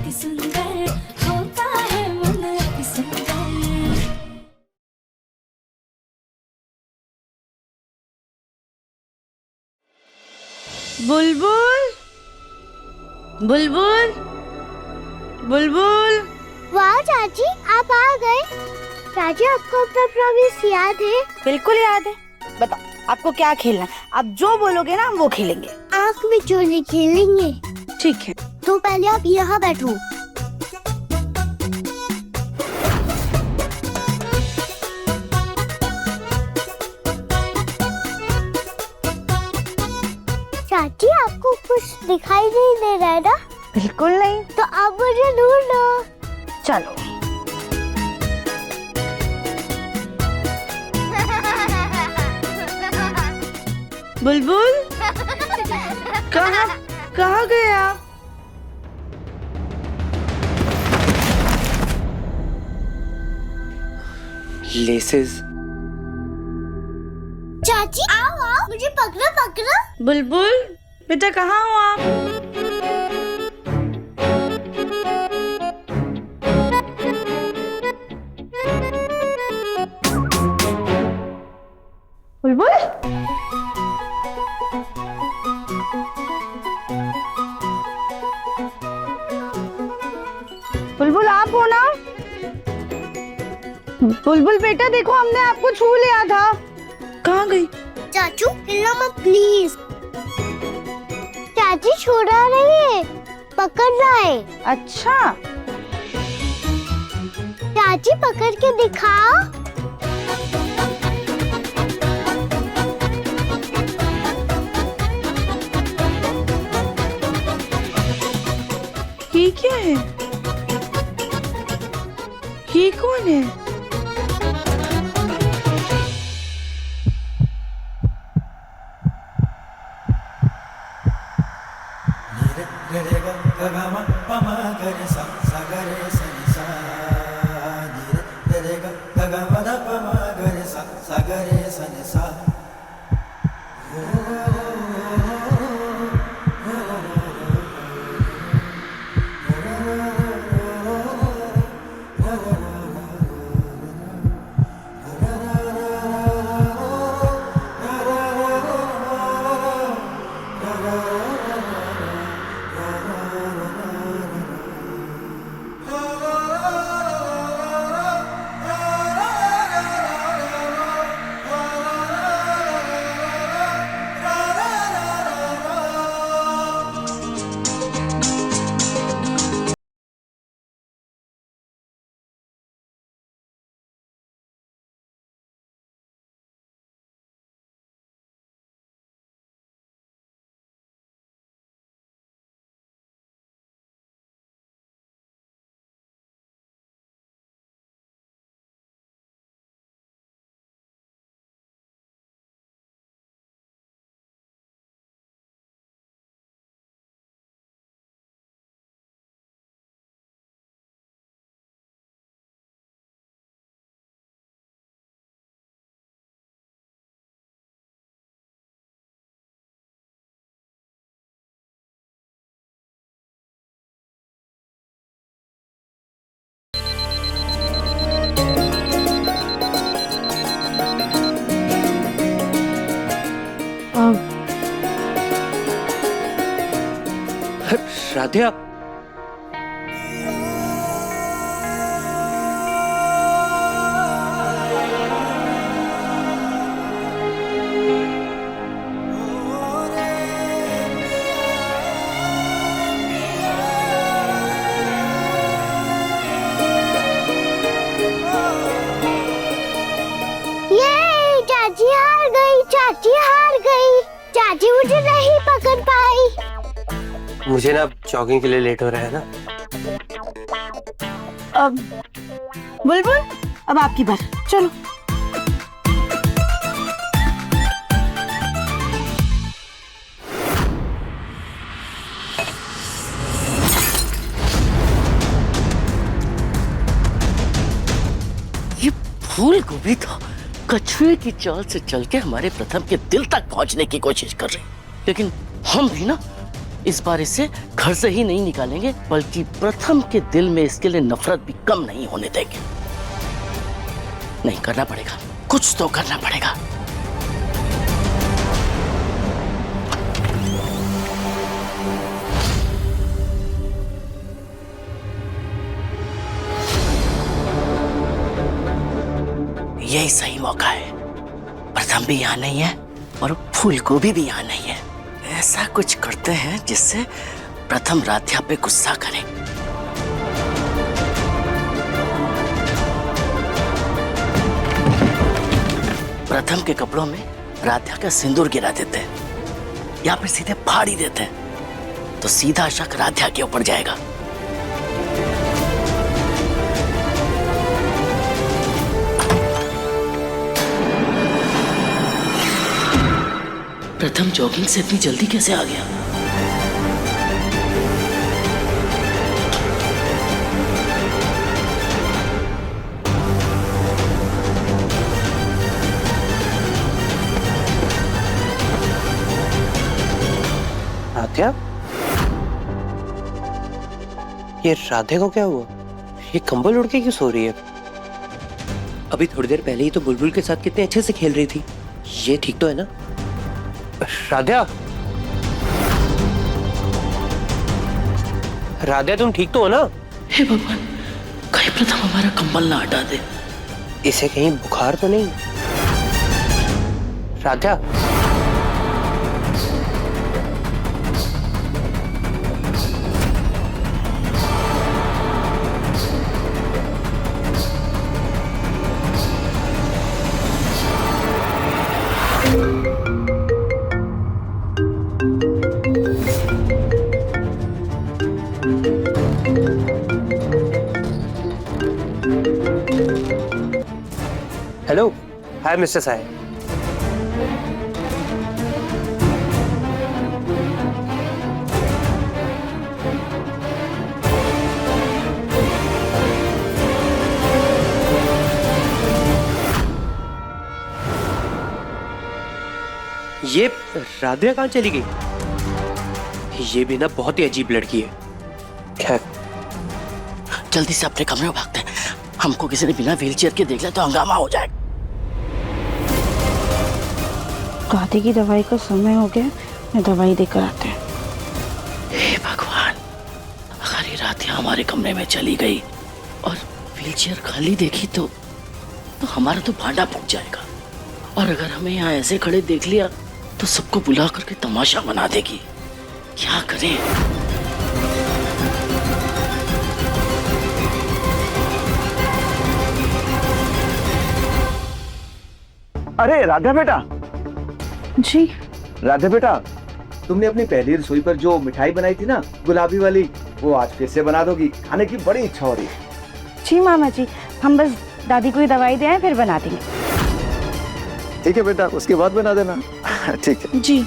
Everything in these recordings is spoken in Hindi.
अति सुंदर होता है मन अति सुंदर। बुलबुल बुलबुल बुलबुल। वाह चाची, आप आ गए। चाची, आपको अपना प्रॉमिस याद है? बिल्कुल याद है। बताओ आपको क्या खेलना है? आप जो बोलोगे ना हम वो खेलेंगे। आँख में चोली खेलेंगे। ठीक है। तो पहले आप यहाँ बैठो। चाची, आपको कुछ दिखाई नहीं दे रहा है ना? बिल्कुल नहीं। तो आप मुझे ढूंढो। चलो। बुलबुल कहाँ गए आप? लेसेस। चाची आओ आओ, मुझे पकड़ो पकड़ो। बुलबुल बेटा कहाँ हो आप? बुलबुल बुलबुल आप हो ना? बुलबुल बेटा देखो हमने आपको छू लिया था। कहाँ गई? चाचू हिलना मत प्लीज। चाची छोड़ा नहीं है, पकड़ रहा है। अच्छा चाची पकड़ के दिखाओ। ये क्या है? ये कौन है? राधिया चाची हार गई। चाची हार गई। चाची मुझे नहीं पकड़ पाई। मुझे ना जॉगिंग के लिए लेट हो रहा है ना। अब बुलबुल अब आपकी बारी, चलो। ये फूल गोभी था कछुए की चाल से चल के हमारे प्रथम के दिल तक पहुंचने की कोशिश कर रही, लेकिन हम भी ना इस बार इसे घर से ही नहीं निकालेंगे, बल्कि प्रथम के दिल में इसके लिए नफरत भी कम नहीं होने देंगे। नहीं, करना पड़ेगा, कुछ तो करना पड़ेगा। यही सही मौका है। प्रथम भी यहाँ नहीं है और फूलगोभी भी यहाँ नहीं है। ऐसा कुछ करते हैं जिससे प्रथम राध्या पे गुस्सा करे। प्रथम के कपड़ों में राध्या का सिंदूर गिरा देते हैं या फिर सीधे फाड़ ही देते हैं, तो सीधा शक राध्या के ऊपर जाएगा। प्रथम जॉगिंग से इतनी जल्दी कैसे आ गया? राध्या, ये राधे को क्या हुआ? ये कंबल उड़ के क्यों सो रही है? अभी थोड़ी देर पहले ही तो बुलबुल के साथ कितने अच्छे से खेल रही थी। ये ठीक तो है ना? राध्या, राध्या तुम ठीक तो हो ना? हे भगवान, कहीं प्रथम हमारा कंबल ना हटा दे। इसे कहीं बुखार तो नहीं? राध्या, हेलो, हाय मिस्टर साहब। ये राधिया कहाँ चली गई? ये भी ना बहुत ही अजीब लड़की है। खैर, जल्दी से अपने कमरे में भागते हैं। हमको किसी ने बिना व्हीलचेयर के देख लिया तो हंगामा हो जाएगा। दादी की दवाई का समय हो गया, मैं दवाई देकर आते हैं। हे भगवान, अगर ये राधिया हमारे कमरे में चली गई और व्हीलचेयर खाली देखी तो हमारा तो भांडा फूट जाएगा। और अगर हमें यहाँ ऐसे खड़े देख लिया तो सबको बुला करके तमाशा बना देगी। क्या करें? अरे राधा बेटा। जी राधा बेटा, तुमने अपनी पहली रसोई पर जो मिठाई बनाई थी ना, गुलाबी वाली, वो आज फिर से बना दोगी? खाने की बड़ी इच्छा हो रही है। जी मामा जी, हम बस दादी को ही दवाई दे आए, फिर बना देंगे। ठीक है बेटा, उसके बाद बना देना। ठीक है जी।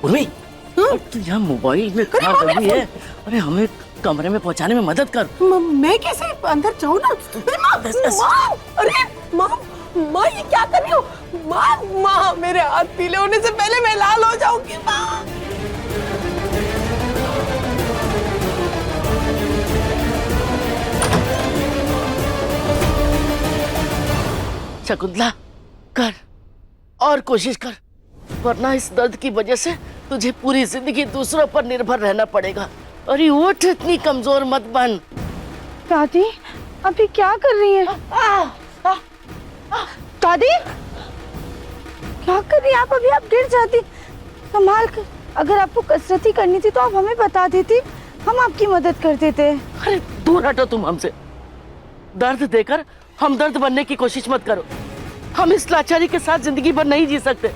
उर्मी, तू यहाँ मोबाइल में क्या कर रही है? अरे हमें कमरे में पहुँचाने में मदद कर। मैं कैसे अंदर जाऊँ ना? माँ, अरे माँ ये क्या कर रही हो? माँ मेरे हाथ पीले होने से पहले मैं लाल हो जाऊंगी। माँ शकुंतला, कर और कोशिश कर, वरना इस दर्द की वजह से तुझे पूरी जिंदगी दूसरों पर निर्भर रहना पड़ेगा। अरे उठ, इतनी कमजोर मत बन। दादी अभी क्या कर रही हैं? दादी क्या कर रही हैं आप? अभी आप गिर जाती। संभाल कर, अगर आपको कसरत ही करनी थी तो आप हमें बता देती, हम आपकी मदद कर देते। अरे दूर हटो तुम हमसे। दर्द देकर हम दर्द बनने की कोशिश मत करो। हम इस लाचारी के साथ जिंदगी भर नहीं जी सकते।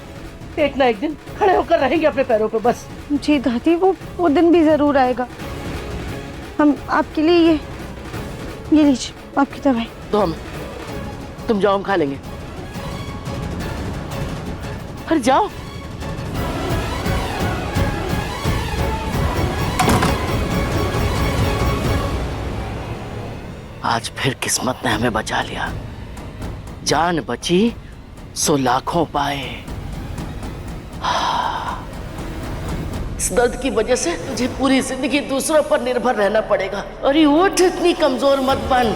एक ना एक दिन खड़े होकर रहेंगे अपने पैरों पे, बस। जी दादी, वो दिन भी जरूर आएगा। हम आपके लिए ये लीजिए आपकी दवाई। तो हमें, तुम जाओ, हम खा लेंगे। अरे जाओ। आज फिर किस्मत ने हमें बचा लिया। जान बची सो लाखों पाए। इस दर्द की वजह से तुझे पूरी जिंदगी दूसरों पर निर्भर रहना पड़ेगा। अरे उठ, इतनी कमजोर मत बन।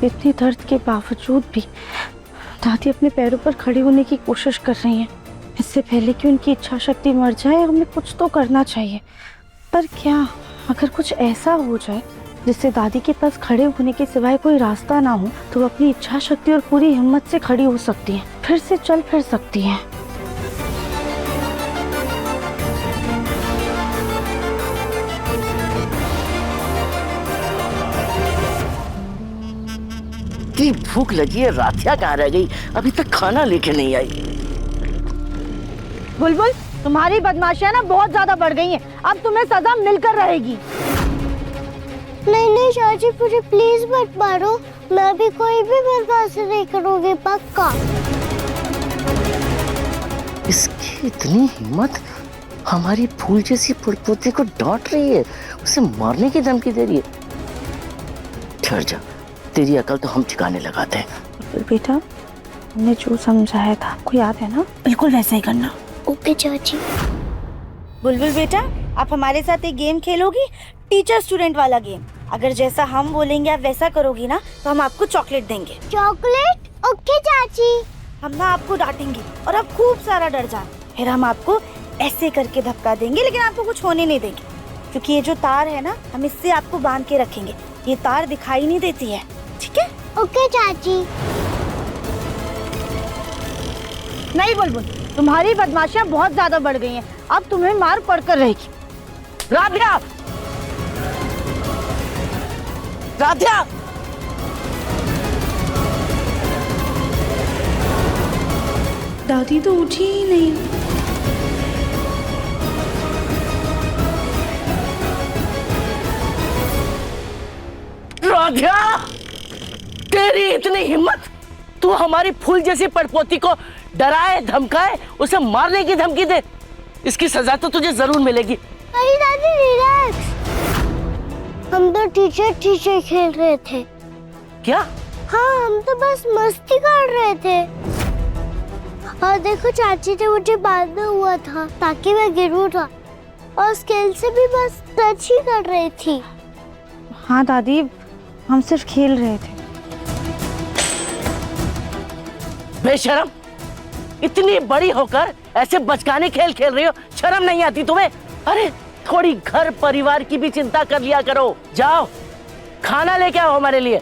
इतनी दर्द के बावजूद भी दादी अपने पैरों पर खड़ी होने की कोशिश कर रही हैं। इससे पहले कि उनकी इच्छा शक्ति मर जाए, हमें कुछ तो करना चाहिए। पर क्या, अगर कुछ ऐसा हो जाए जिससे दादी के पास खड़े होने के सिवाय कोई रास्ता ना हो, तो वो अपनी इच्छा शक्ति और पूरी हिम्मत से खड़ी हो सकती हैं, फिर से चल फिर सकती हैं। इतनी भूख लगी है, राधिया कहाँ रह गई? अभी तक खाना लेके नहीं आई। बुलबुल, तुम्हारी बदमाशियां ना बहुत ज्यादा बढ़ गई हैं। अब तुम्हें सजा मिलकर रहेगी। नहीं नहीं चाची, मुझे प्लीज मत मारो। मैं भी कोई भी बर्दाश्त नहीं करूंगी, पक्का। इसकी इतनी हिम्मत, हमारी फूल जैसी पुरपोती को डांट रही है, उसे मारने की धमकी दे रही है। ठहर जा, तेरी अकल तो हम ठिकाने लगाते हैं। बेटा, हमने जो समझाया था आपको याद है ना? बिल्कुल वैसा ही करना। ओके चाची। बुलबुल बेटा, आप हमारे साथ एक गेम खेलोगी, टीचर स्टूडेंट वाला गेम। अगर जैसा हम बोलेंगे आप वैसा करोगी ना, तो हम आपको चॉकलेट देंगे। चॉकलेट? ओके चाची। हम ना आपको डांटेंगे और आप खूब सारा डर जाना। फिर हम आपको ऐसे करके धक्का देंगे, लेकिन आपको कुछ होने नहीं देंगे, क्योंकि ये जो तार है ना, हम इससे आपको बांध के रखेंगे। ये तार दिखाई नहीं देती है, ठीक है? ओके चाची। नहीं बुलबुल, तुम्हारी बदमाशियां बहुत ज्यादा बढ़ गई हैं। अब तुम्हें मार पड़कर रहेगी। राधिया! राधिया! दादी तो उठी ही नहीं। राधिया! तेरी इतनी हिम्मत, तू हमारी फूल जैसी पड़पोती को डराए धमकाए, उसे मारने की धमकी दे। इसकी सजा तो तुझे जरूर मिलेगी। अरे दादी रिलैक्स, हम तो टीचर खेल रहे थे। क्या? हाँ, हम तो बस मस्ती कर रहे थे। और देखो, चाची ने मुझे बांधा हुआ था ताकि मैं गिरूं ना, और स्केल से भी बस टच ही कर रही थी। हाँ दादी, हम सिर्फ खेल रहे थे। बेशरम, इतनी बड़ी होकर ऐसे बचकाने खेल खेल रही हो, शर्म नहीं आती तुम्हें? अरे थोड़ी घर परिवार की भी चिंता कर लिया करो। जाओ खाना लेके आओ हमारे लिए।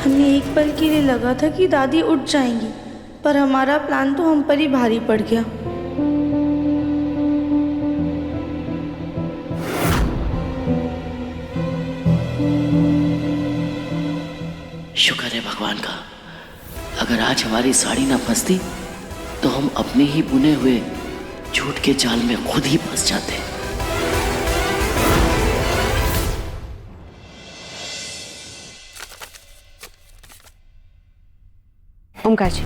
हमें एक पल के लिए लगा था कि दादी उठ जाएंगी, पर हमारा प्लान तो हम पर ही भारी पड़ गया। शुक्र है भगवान का, अगर आज हमारी साड़ी ना फंसती तो हम अपने ही बुने हुए झूठ के जाल में खुद ही फंस जाते। ओमकार जी।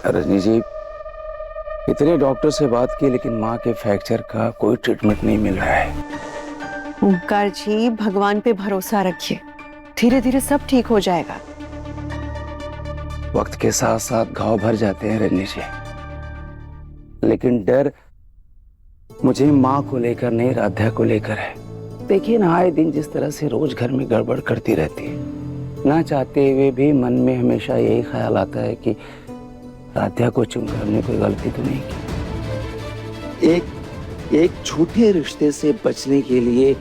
रजनी जी, इतने डॉक्टर से बात की, लेकिन माँ के फ्रैक्चर का कोई ट्रीटमेंट नहीं मिल रहा है। ओमकार जी, भगवान पे भरोसा रखिए, धीरे धीरे सब ठीक हो जाएगा। वक्त के साथ साथ घाव भर जाते हैं रजनी जी, लेकिन डर मुझे माँ को लेकर नहीं, राधा को लेकर है। देखिए ना, आए दिन जिस तरह से रोज घर में गड़बड़ करती रहती है, ना चाहते हुए भी मन में हमेशा यही ख्याल आता है कि राधा को चुनकर हमने कोई गलती तो नहीं की। एक झूठे रिश्ते से बचने के लिए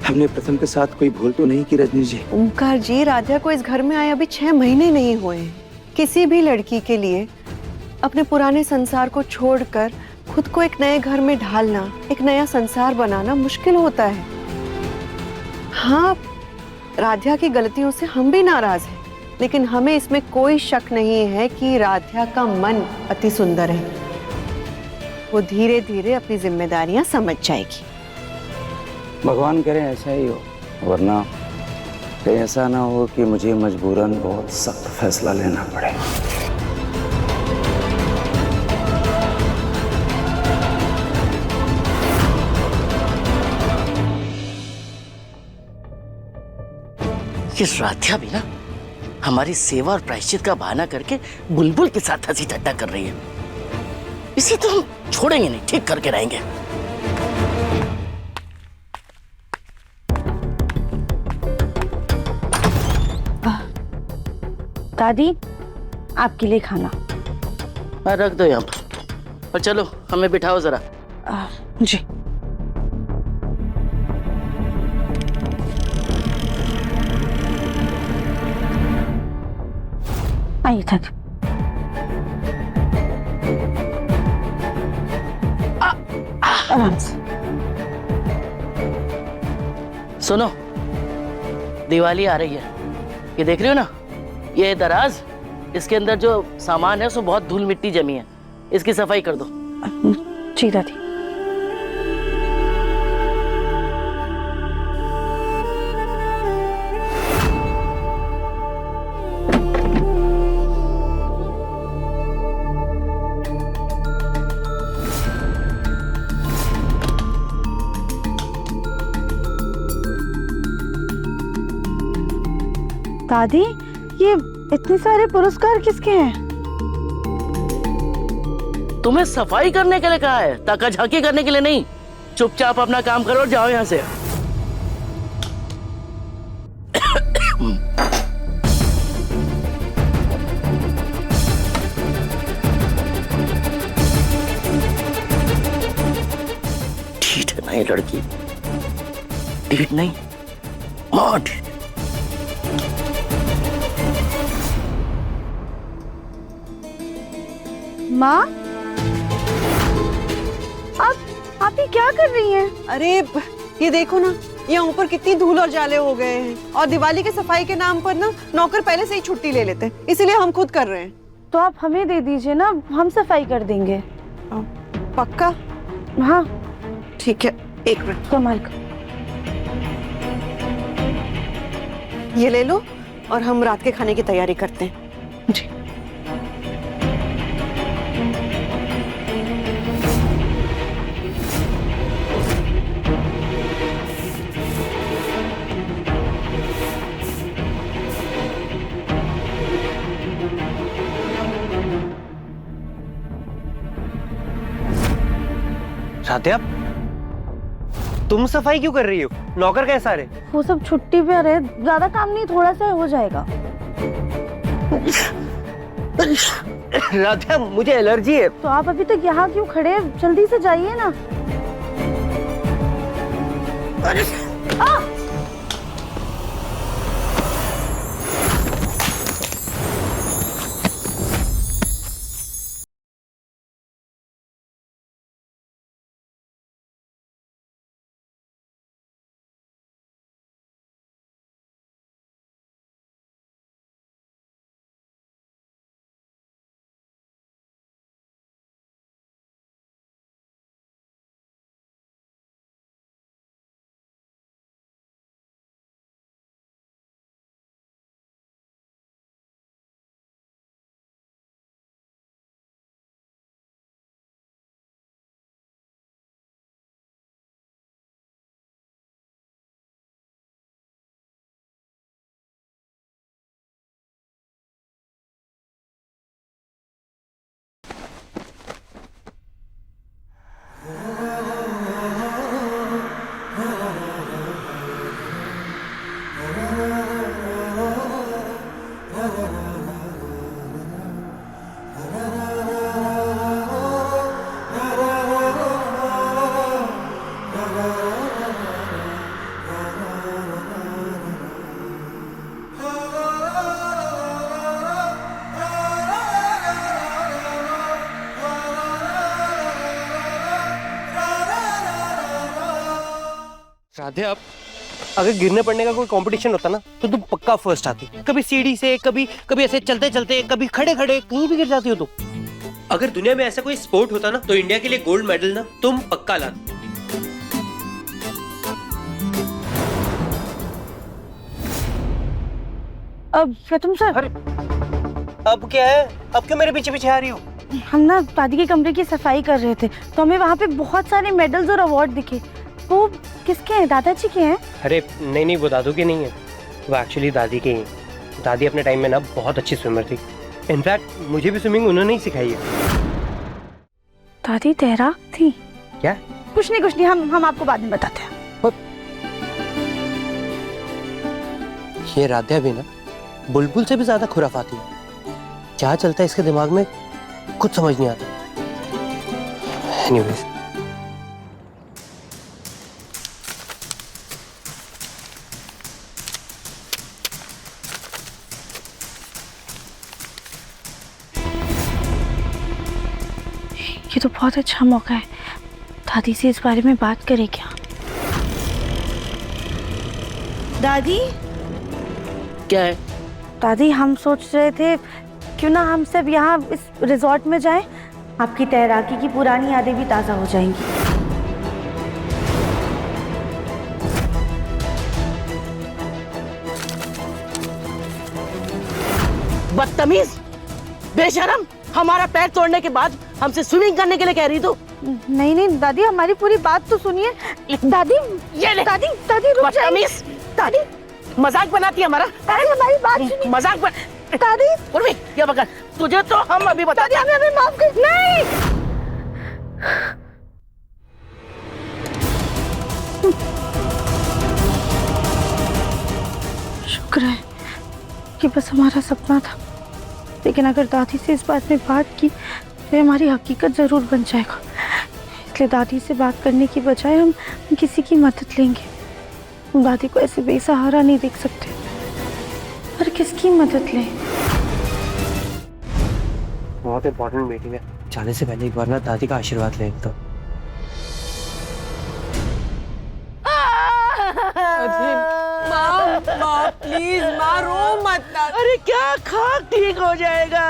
हमने प्रथम के साथ कोई भूल तो नहीं की रजनी जी। ओमकार जी, राधा को इस घर में आए अभी 6 महीने नहीं हुए हैं। किसी भी लड़की के लिए अपने पुराने संसार को छोड़कर खुद को एक नए घर में ढालना, एक नया संसार बनाना मुश्किल होता है। हाँ, राधा की गलतियों से हम भी नाराज हैं, लेकिन हमें इसमें कोई शक नहीं है कि राधा का मन अति सुंदर है। वो धीरे धीरे अपनी जिम्मेदारियां समझ जाएगी। भगवान करे ऐसा ही हो, वरना कहीं ऐसा ना हो कि मुझे मजबूरन बहुत सख्त फैसला लेना पड़े। ये राध्या भी ना हमारी सेवा और प्रायश्चित का बहाना करके बुलबुल के साथ हंसी ठट्टा कर रही है। इसे तो हम छोड़ेंगे नहीं, ठीक करके रहेंगे। दादी, आपके लिए खाना। रख दो यहाँ पर और चलो हमें बिठाओ जरा। जी। आइए दादी। आराम से। सुनो, दिवाली आ रही है, ये देख रही हो ना, ये दराज, इसके अंदर जो सामान है उसमें बहुत धूल मिट्टी जमी है, इसकी सफाई कर दो। जी दादी। दादी, ये इतने सारे पुरस्कार किसके हैं? तुम्हें सफाई करने के लिए कहा है, ताका झाकी करने के लिए नहीं। चुपचाप अपना काम करो और जाओ यहाँ से। ठीक है ना ये लड़की? ठीक नहीं, मां ठीक। माँ, आप ये क्या कर रही हैं? अरे ये देखो ना, यहाँ ऊपर कितनी धूल और जाले हो गए हैं, और दिवाली के सफाई के नाम पर ना नौकर पहले से ही छुट्टी ले लेते हैं, इसीलिए हम खुद कर रहे हैं। तो आप हमें दे दीजिए ना, हम सफाई कर देंगे। पक्का? हाँ ठीक है, एक मिनट। कमाल का। ये ले लो और हम रात के खाने की तैयारी करते हैं। जी। राध्या, तुम सफाई क्यों कर रही हो? नौकर कैसा रहे? वो सब छुट्टी पे रहे, ज्यादा काम नहीं, थोड़ा सा हो जाएगा। राध्या, मुझे एलर्जी है। तो आप अभी तक यहाँ क्यों खड़े हैं? जल्दी से जाइए ना। राधे, अब अगर गिरने पड़ने का कोई कंपटीशन होता ना तो तुम पक्का फर्स्ट आती। कभी सीढ़ी से, कभी ऐसे चलते चलते, कभी खड़े खड़े, कहीं भी गिर जाती हो तुम। अगर दुनिया में ऐसा कोई स्पोर्ट होता ना तो इंडिया के लिए गोल्ड मेडल ना तुम पक्का लाती। अब प्रथम सर, अब क्या है? अब क्यों मेरे पीछे पीछे आ रही हो? हम ना दादी के कमरे की सफाई कर रहे थे तो हमें वहाँ पे बहुत सारे मेडल्स और अवार्ड दिखे। वो किसके हैं? दादाजी के हैं? अरे नहीं नहीं, वो दादू के नहीं है, वो एक्चुअली दादी के हैं। दादी अपने टाइम में ना बहुत अच्छी स्विमर थी। इनफैक्ट मुझे भी स्विमिंग उन्होंने ही सिखाई है। दादी तैराक थी? क्या? कुछ नहीं, हम आपको बाद में बताते हैं। ये राध्या भी ना बुलबुल से भी ज्यादा खुराफाती है। क्या चलता है इसके दिमाग में कुछ समझ नहीं आता। एनीवेज, ये तो बहुत अच्छा मौका है, दादी से इस बारे में बात करें क्या? दादी, क्या है? दादी हम सोच रहे थे क्यों ना हम सब यहाँ इस रिजॉर्ट में जाएं, आपकी तैराकी की पुरानी यादें भी ताज़ा हो जाएंगी। बदतमीज, बेशरम, हमारा पैर तोड़ने के बाद हमसे स्विमिंग करने के लिए कह रही तू? नहीं दादी, हमारी पूरी बात तो सुनिए। दादी, ये ले। दादी रुक जाइए। बदतमीज, दादी मजाक बनाती है हमारा? अरे हमारी बात सुनिए। मजाक बन। दादी, उर्मी, ये पकड़, तुझे तो हम अभी बता। दादी हमें माफ कर। नहीं, शुक्र है कि बस हमारा सपना था, लेकिन अगर दादी से इस बात में बात की तो हमारी हकीकत जरूर बन जाएगा। इसलिए दादी से बात करने की बजाय हम किसी की मदद लेंगे। हम दादी को ऐसे बेसहारा नहीं देख सकते। पर किसकी मदद लें? बहुत इंपॉर्टेंट मीटिंग है, जाने से पहले एक बार ना दादी का आशीर्वाद ले तो। माँ प्लीज, माँ रो मत ना। अरे क्या खाक ठीक हो जाएगा?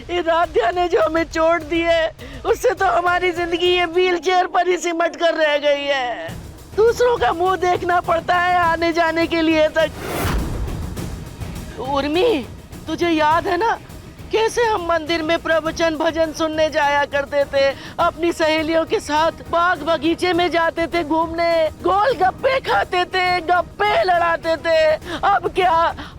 ये राध्या ने जो हमें चोट दी है उससे तो हमारी जिंदगी ये व्हील चेयर पर ही सिमट कर रह गई है। दूसरों का मुंह देखना पड़ता है आने जाने के लिए तक। उर्मी, तुझे याद है ना कैसे हम मंदिर में प्रवचन भजन सुनने जाया करते थे? अपनी सहेलियों के साथ बाग बगीचे में जाते थे घूमने, गोल गप्पे खाते थे, गप्पे लड़ाते थे। अब क्या?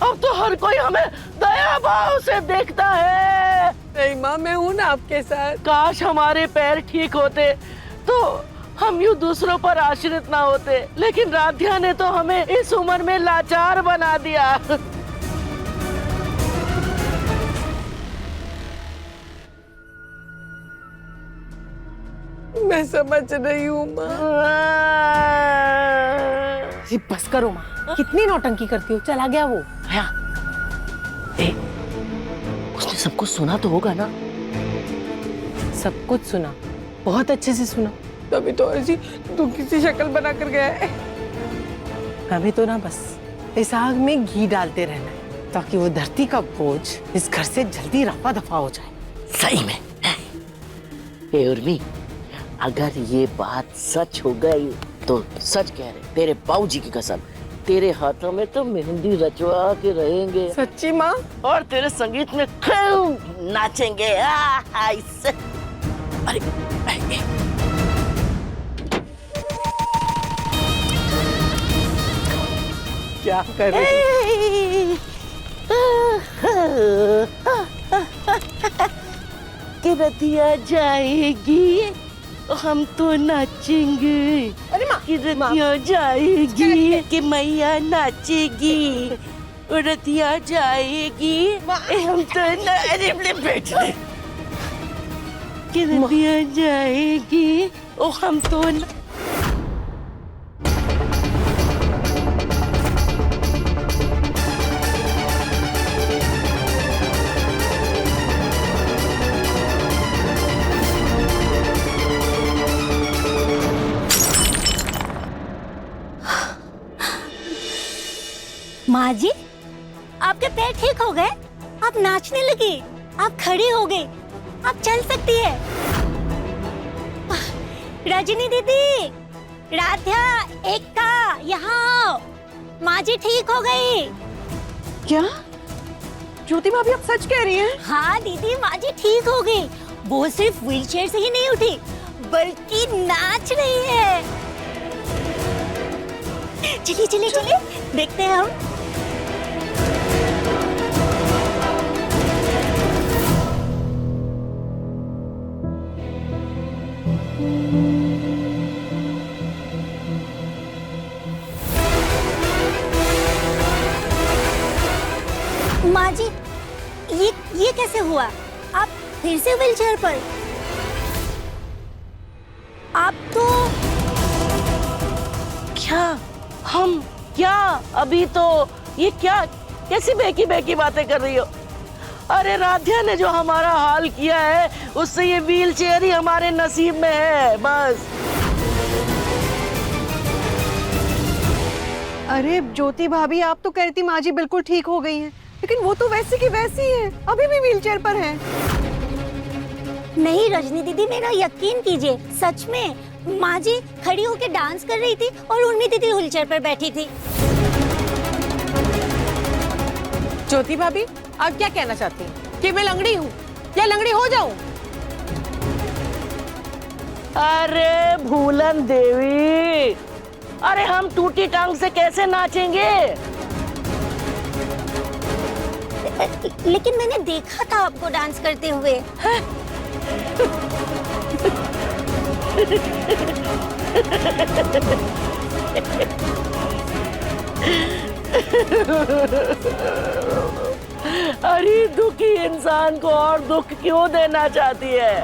अब तो हर कोई हमें दया भाव से देखता है। नहीं माँ, मैं हूँ ना आपके साथ। काश हमारे पैर ठीक होते तो हम यूं दूसरों पर आश्रित ना होते, लेकिन राध्या ने तो हमें इस उम्र में लाचार बना दिया। मैं समझ रही हूँ माँ। बस करो माँ, कितनी नौटंकी करती हो। चला गया वो। उसने सब कुछ सुना तो होगा ना? सब कुछ सुना, बहुत अच्छे से सुना। तभी तो अर्जी तू किसी शक्ल बना कर गया है। हमें तो ना बस इस आग में घी डालते रहना है ताकि वो धरती का बोझ इस घर से जल्दी रफा दफा हो जाए। सही में। ए उर्मी, अगर ये बात सच हो गई तो सच कह रहे, तेरे बाबूजी की कसम, तेरे हाथों में तो मेहंदी रचवा के रहेंगे। सच्ची माँ? और तेरे संगीत में खूब नाचेंगे। इससे अरे क्या करे? कि रतिया जाएगी हम तो नाचेंगे। अरे माँ, कि रतिया जाएगी कि मैया नाचेगी, रतिया जाएगी हम तो अरे बैठ कि रतिया जाएगी ओ हम तो माँ जी, आपके पैर ठीक हो गए? आप नाचने लगी, आप खड़ी हो गई, आप चल सकती है। रजनी दीदी, राध्या, एकता, यहाँ आओ। माँ जी ठीक हो गई। क्या? ज्योति भाभी आप सच कह रही हैं? हाँ दीदी, माँ जी ठीक हो गई। वो सिर्फ व्हीलचेयर से ही नहीं उठी, बल्कि नाच रही है। चलिए चलिए चलिए, देखते हैं हम। माँ जी, ये कैसे हुआ? आप फिर से व्हीलचेयर पर? आप तो क्या हम क्या अभी तो ये क्या कैसी बेकी बेकी बातें कर रही हो? अरे राध्या ने जो हमारा हाल किया है उससे ये व्हीलचेयर ही हमारे नसीब में है बस। अरे ज्योति भाभी आप तो कह रही थी माँ जी बिल्कुल ठीक हो गई हैं, लेकिन वो तो वैसी की वैसी है, अभी भी व्हीलचेयर पर है। नहीं रजनी दीदी, मेरा यकीन कीजिए, सच में माँ जी खड़ी होकर डांस कर रही थी और उर्मी दीदी व्हीलचेयर पर बैठी थी। ज्योति भाभी आप क्या कहना चाहती हैं कि मैं लंगड़ी हूँ या लंगड़ी हो जाऊं? अरे भूलन देवी, अरे हम टूटी टांग से कैसे नाचेंगे? लेकिन मैंने देखा था आपको डांस करते हुए। अरे दुखी इंसान को और दुख क्यों देना चाहती है?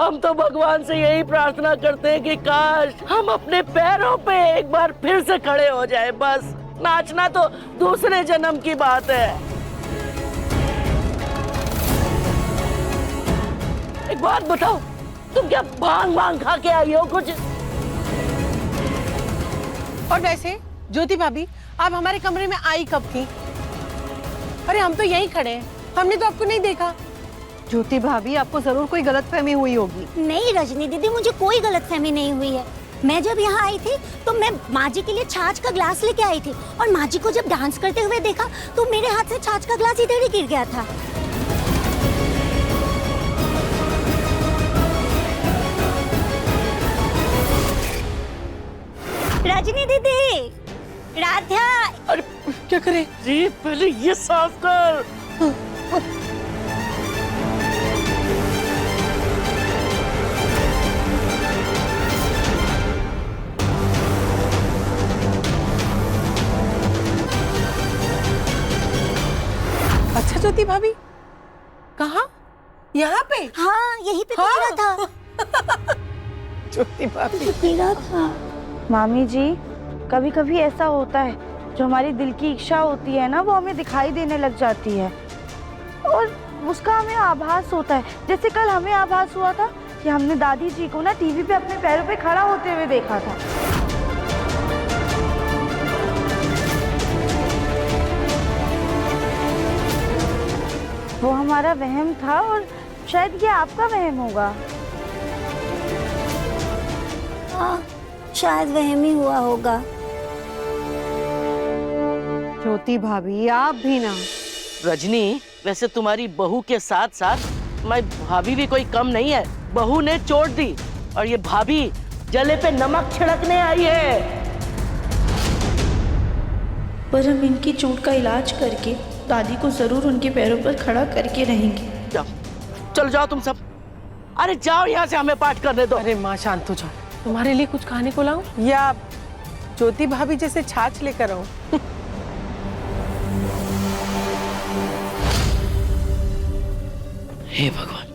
हम तो भगवान से यही प्रार्थना करते हैं कि काश हम अपने पैरों पे एक बार फिर से खड़े हो जाए। बस नाचना तो दूसरे जन्म की बात है। एक बात बताओ, तुम क्या भांग भांग खा के आई हो कुछ? और वैसे ज्योति भाभी आप हमारे कमरे में आई कब थी? अरे हम तो यहीं खड़े हैं, हमने तो आपको नहीं देखा। ज्योति भाभी आपको जरूर कोई गलतफहमी हुई होगी। नहीं रजनी दीदी, मुझे कोई गलतफहमी नहीं हुई है। मैं जब यहाँ आई थी तो मैं माँ जी के लिए छाछ का ग्लास लेके आई थी, और माँ जी को जब डांस करते हुए देखा तो मेरे हाथ से छाछ का ग्लास इधर ही गिर गया था। रजनी दीदी, राध्या। अरे क्या करे जी, पहले ये साफ कर। अच्छा ज्योति भाभी, कहाँ? यहाँ पे? हाँ, यहीं पे गिरा था। ज्योति भाभी गिरा था। मामी जी, कभी कभी ऐसा होता है, जो हमारी दिल की इच्छा होती है ना, वो हमें दिखाई देने लग जाती है और उसका हमें आभास होता है। जैसे कल हमें आभास हुआ था कि हमने दादी जी को ना टीवी पे अपने पैरों पे खड़ा होते हुए देखा था। वो हमारा वहम था और शायद ये आपका वहम होगा। हाँ, शायद वहम ही हुआ होगा। ज्योति भाभी आप भी ना। रजनी, वैसे तुम्हारी बहू के साथ साथ मैं भाभी भी कोई कम नहीं है। बहू ने चोट दी और ये भाभी जले पे नमक छिड़कने आई है। पर हम इनकी चोट का इलाज करके दादी को जरूर उनके पैरों पर खड़ा करके रहेंगे। जाओ, चलो जाओ तुम सब। अरे जाओ यहाँ से, हमें पाठ करने दो। अरे माँ शांत हो जाओ, तुम्हारे लिए कुछ खाने को लाऊं या ज्योति भाभी जैसे छाछ लेकर आऊं? हे भगवान।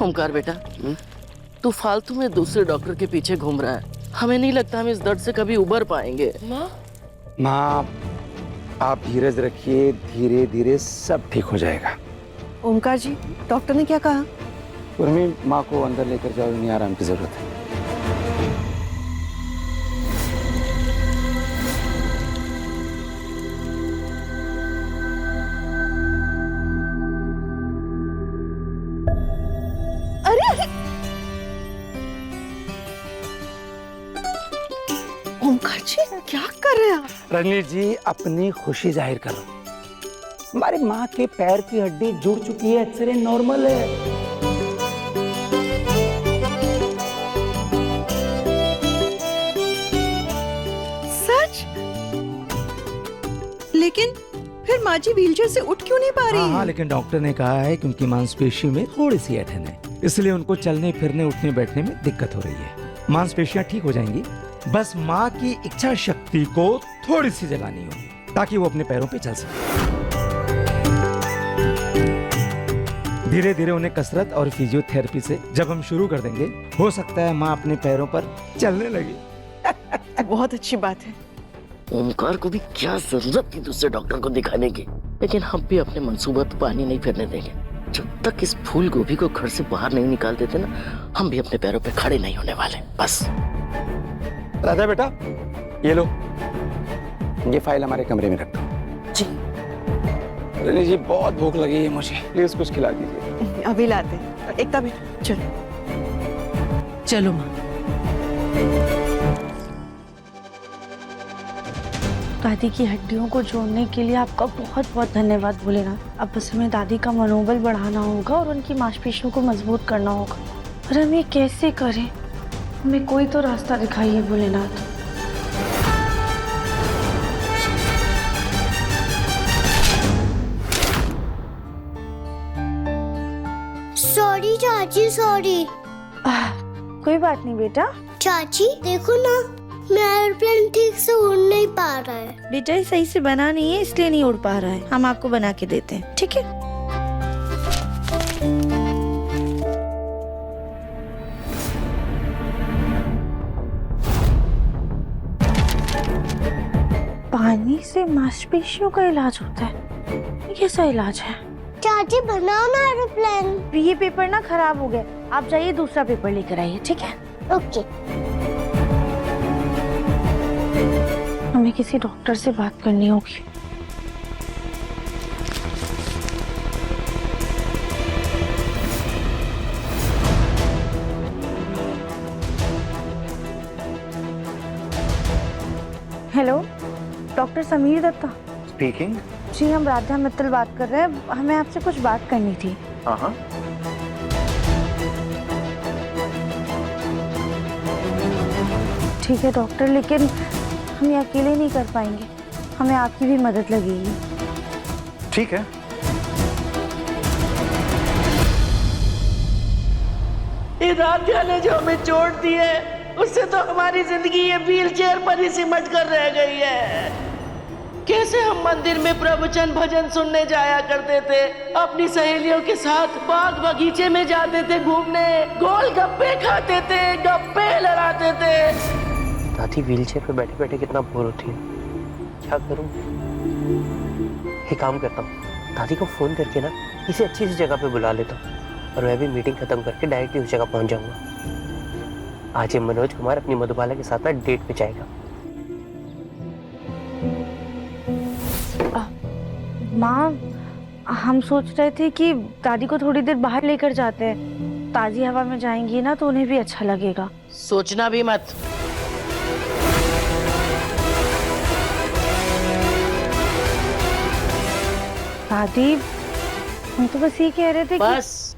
ओमकार बेटा, तू फालतू में दूसरे डॉक्टर के पीछे घूम रहा है। हमें नहीं लगता हम इस दर्द से कभी उबर पाएंगे। माँ आप धीरज रखिए, धीरे धीरे सब ठीक हो जाएगा। ओमकार जी, डॉक्टर ने क्या कहा? उर्मी, माँ को अंदर लेकर जाओ, इन्हें आराम की जरूरत है। ओमकार जी, क्या कर रहे हैं आप? रजनी जी, अपनी खुशी जाहिर करो। हमारी माँ के पैर की हड्डी जुड़ चुकी है, एक्सरे नॉर्मल है। सच? लेकिन फिर माँ जी व्हीलचेयर से उठ क्यों नहीं पा रही हाँ, है? लेकिन डॉक्टर ने कहा है कि उनकी मांसपेशी में थोड़ी सी ऐंठन है, इसलिए उनको चलने फिरने उठने बैठने में दिक्कत हो रही है। मांसपेशियां ठीक हो जाएंगी, बस माँ की इच्छा शक्ति को थोड़ी सी जगानी होगी ताकि वो अपने पैरों पे चल सके। धीरे धीरे उन्हें कसरत और फिजियोथेरेपी से जब हम शुरू कर देंगे, हो सकता है माँ अपने पैरों पर चलने लगे। बहुत अच्छी बात है। ओमकार को भी क्या जरूरत थी दूसरे डॉक्टर को दिखाने की, लेकिन हम भी अपने मंसूबा पे पानी नहीं फिरने देंगे। जब तक इस फूल गोभी को घर से बाहर नहीं निकाल देते ना, हम भी अपने पैरों पे खड़े नहीं होने वाले। बस। राधा बेटा, ये लो, ये फाइल हमारे कमरे में रख दो। जी। रजनी जी, बहुत भूख लगी है मुझे, प्लीज कुछ खिला दीजिए। अभी लाते हैं। एकता बेटा चलो। चलो माँ। दादी की हड्डियों को जोड़ने के लिए आपका बहुत बहुत धन्यवाद भोलेनाथ। अब बस हमें दादी का मनोबल बढ़ाना होगा और उनकी मांसपेशियों को मजबूत करना होगा। पर हम ये कैसे करें? हमें कोई तो रास्ता दिखाइए भोलेनाथ। सॉरी चाची, सॉरी। कोई बात नहीं बेटा। चाची देखो ना, मेरा एयरप्लेन ठीक से उड़ नहीं पा रहा है। बेटा ये सही से बना नहीं है, इसलिए नहीं उड़ पा रहा है। हम आपको बना के देते हैं, ठीक है? पानी से मांसपेशियों का इलाज होता है? ये कैसा इलाज है? चाची बनाओ ना एयरप्लेन। ये पेपर ना खराब हो गया, आप जाइए दूसरा पेपर लेकर आइए, ठीक है? ओके। हमें किसी डॉक्टर से बात करनी होगी। Hello, doctor Sameer Datta speaking. जी, हम राधा मित्तल बात कर रहे हैं। हमें आपसे कुछ बात करनी थी। हाँ। ठीक है डॉक्टर, लेकिन हम ये अकेले नहीं कर पाएंगे, हमें आपकी भी मदद लगेगी। ठीक है। ये राधिया ने जो हमें चोट दी है, उससे तो हमारी जिंदगी ये व्हीलचेयर पर ही सिमट कर रह गई है। कैसे हम मंदिर में प्रवचन भजन सुनने जाया करते थे, अपनी सहेलियों के साथ बाग बगीचे में जाते थे घूमने, गोल गप्पे खाते थे, गप्पे लड़ाते थे। दादी व्हीलचेयर पे बैठे बैठे कितना बोर होती है, क्या करूं? एक काम करता हूँ, दादी को फोन करके ना किसी अच्छी सी जगह पे बुला लेता हूँ और मैं भी मीटिंग खत्म करके डायरेक्टली उस जगह पहुंच जाऊंगा। आज ये मनोज कुमार अपनी मधुबाला के साथ ना डेट पे जाएगा। माँ, हम सोच रहे थे कि दादी को थोड़ी देर बाहर लेकर जाते हैं, ताजी हवा में जाएंगी ना तो उन्हें भी अच्छा लगेगा। सोचना भी मत। दादी, हम तो बस ये कह रहे थे बस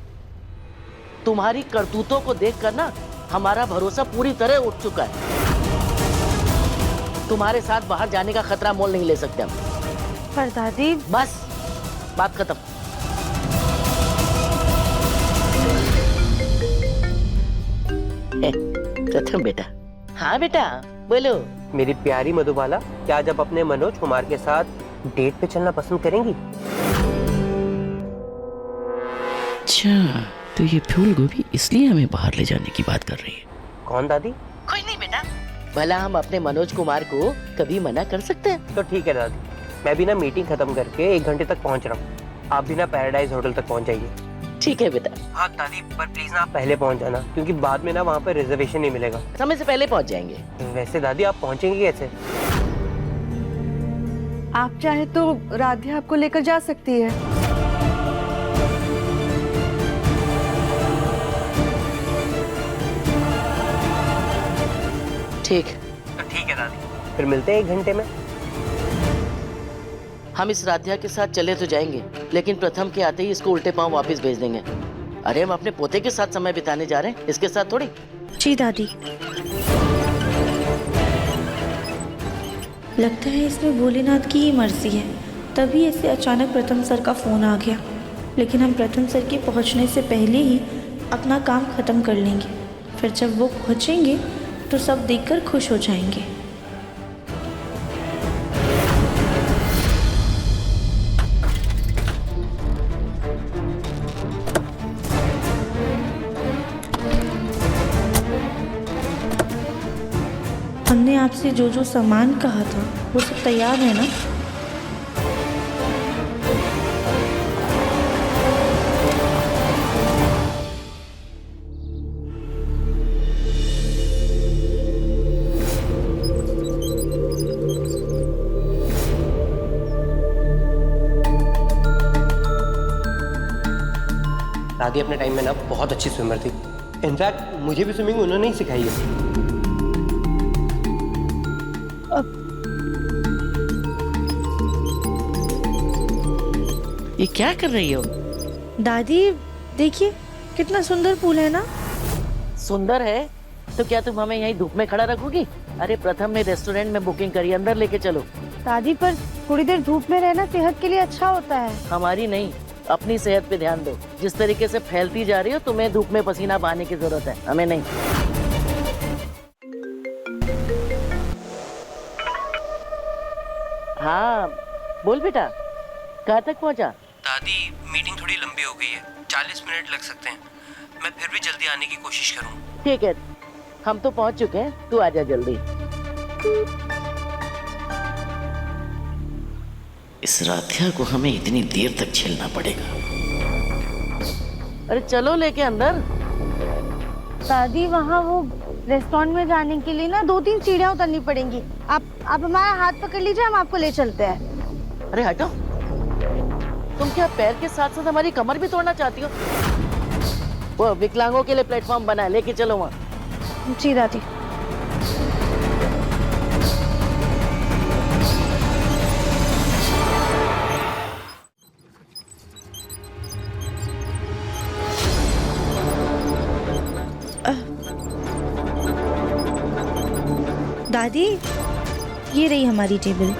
तुम्हारी करतूतों को देखकर ना हमारा भरोसा पूरी तरह उठ चुका है। तुम्हारे साथ बाहर जाने का खतरा मोल नहीं ले सकते हम। पर दादी, बस बात खत्म। प्रथम बेटा। हाँ बेटा बोलो। मेरी प्यारी मधुबाला, क्या आज आप अपने मनोज कुमार के साथ डेट पे चलना पसंद करेंगी? अच्छा, तो ये फूल गोभी इसलिए हमें बाहर ले जाने की बात कर रही है। कौन दादी? कोई नहीं बेटा, भला हम अपने मनोज कुमार को कभी मना कर सकते हैं? तो ठीक है दादी, मैं भी ना मीटिंग खत्म करके 1 घंटे तक पहुंच रहा हूँ। आप भी ना पैराडाइज होटल तक पहुंच जाइए। ठीक है बेटा। हाँ दादी, पर प्लीज ना आप पहले पहुंच जाना, क्योंकि बाद में ना वहाँ पर रिजर्वेशन नहीं मिलेगा। समय से पहले पहुंच जाएंगे। वैसे दादी आप पहुंचेंगे कैसे? आप चाहे तो राधिया आपको लेकर जा सकती है। ठीक। तो ठीक है दादी, फिर मिलते हैं 1 घंटे में। हम इस राध्या के साथ चले तो जाएंगे, लेकिन प्रथम के आते ही इसको उल्टे पांव वापस भेज देंगे। अरे हम अपने पोते के साथ समय बिताने जा रहे हैं, इसके साथ थोड़ी। जी दादी। लगता है इसमें भोलेनाथ की ही मर्जी है, तभी ऐसे अचानक प्रथम सर का फ़ोन आ गया। लेकिन हम प्रथम सर के पहुंचने से पहले ही अपना काम ख़त्म कर लेंगे, फिर जब वो पहुंचेंगे तो सब देखकर खुश हो जाएंगे। हमने आपसे जो जो सामान कहा था वो सब तैयार है ना? राधे अपने टाइम में ना बहुत अच्छी स्विमर थी। इनफैक्ट मुझे भी स्विमिंग उन्होंने ही सिखाई है। ये क्या कर रही हो? दादी देखिए कितना सुंदर पूल है ना? सुंदर है तो क्या तुम हमें यहीं धूप में खड़ा रखोगी? अरे प्रथम ने रेस्टोरेंट में बुकिंग करी, अंदर लेके चलो। दादी पर थोड़ी देर धूप में रहना सेहत के लिए अच्छा होता है। हमारी नहीं, अपनी सेहत पे ध्यान दो। जिस तरीके से फैलती जा रही हो, तुम्हें धूप में पसीना बहाने की जरूरत है, हमें नहीं। हाँ बोल बेटा, कहाँ तक पहुँचा? दादी मीटिंग थोड़ी लंबी हो गई है, 40 मिनट लग सकते हैं। मैं फिर भी जल्दी आने की कोशिश करूँ। ठीक है, हम तो पहुँच चुके हैं, तू आजा जल्दी। इस राध्या को हमें इतनी देर तक झेलना पड़ेगा। अरे चलो लेके अंदर। दादी वहाँ वो रेस्टोरेंट में जाने के लिए ना 2-3 सीढ़ियाँ उतरनी पड़ेंगी। आप हमारा हाथ पकड़ लीजिए, हम आपको ले चलते हैं। अरे हटो, तुम क्या पैर के साथ साथ हमारी कमर भी तोड़ना चाहती हो? वो विकलांगों के लिए प्लेटफॉर्म बना है, लेके चलो वहाँ। जी दादी। दादी ये रही हमारी टेबल।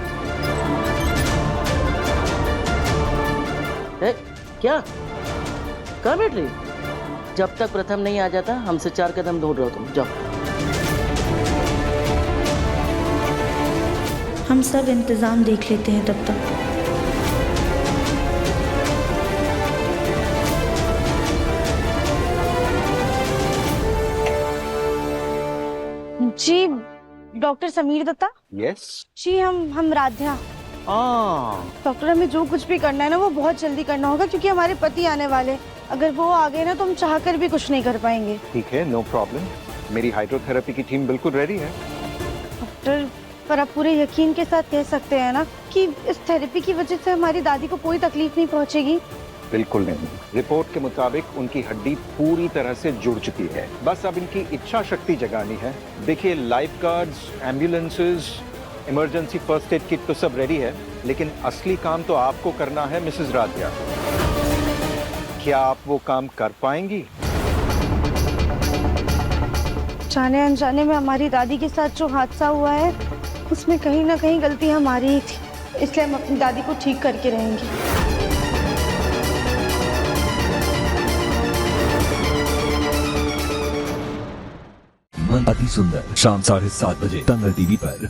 क्या कहाँ बैठ रही? जब तक प्रथम नहीं आ जाता हमसे 4 कदम दूर रहो तुम, जाओ। हम सब इंतजाम देख लेते हैं तब तक। जी डॉक्टर समीर दत्ता। यस। जी हम राध्या। डॉक्टर हमें जो कुछ भी करना है ना वो बहुत जल्दी करना होगा, क्योंकि हमारे पति आने वाले। अगर वो आ गए ना तो हम चाहकर भी कुछ नहीं कर पाएंगे। ठीक है, नो प्रॉब्लम। मेरी हाइड्रोथेरेपी की टीम बिल्कुल रेडी है। डॉक्टर पर आप पूरे यकीन के साथ कह सकते हैं ना कि इस थेरेपी की वजह से हमारी दादी को कोई तकलीफ नहीं पहुंचेगी? बिल्कुल नहीं। रिपोर्ट के मुताबिक उनकी हड्डी पूरी तरह से जुड़ चुकी है, बस अब इनकी इच्छा शक्ति जगानी है। देखिए, life guards, ambulances, emergency first aid kit तो सब रेडी है, लेकिन असली काम तो आपको करना है मिसेस राध्या। क्या आप वो काम कर पाएंगी? जाने अनजाने में हमारी दादी के साथ जो हादसा हुआ है उसमें कहीं ना कहीं गलती हमारी ही थी, इसलिए हम अपनी दादी को ठीक करके रहेंगे। अति सुंदर शाम 7:30 बजे दंगल टीवी पर।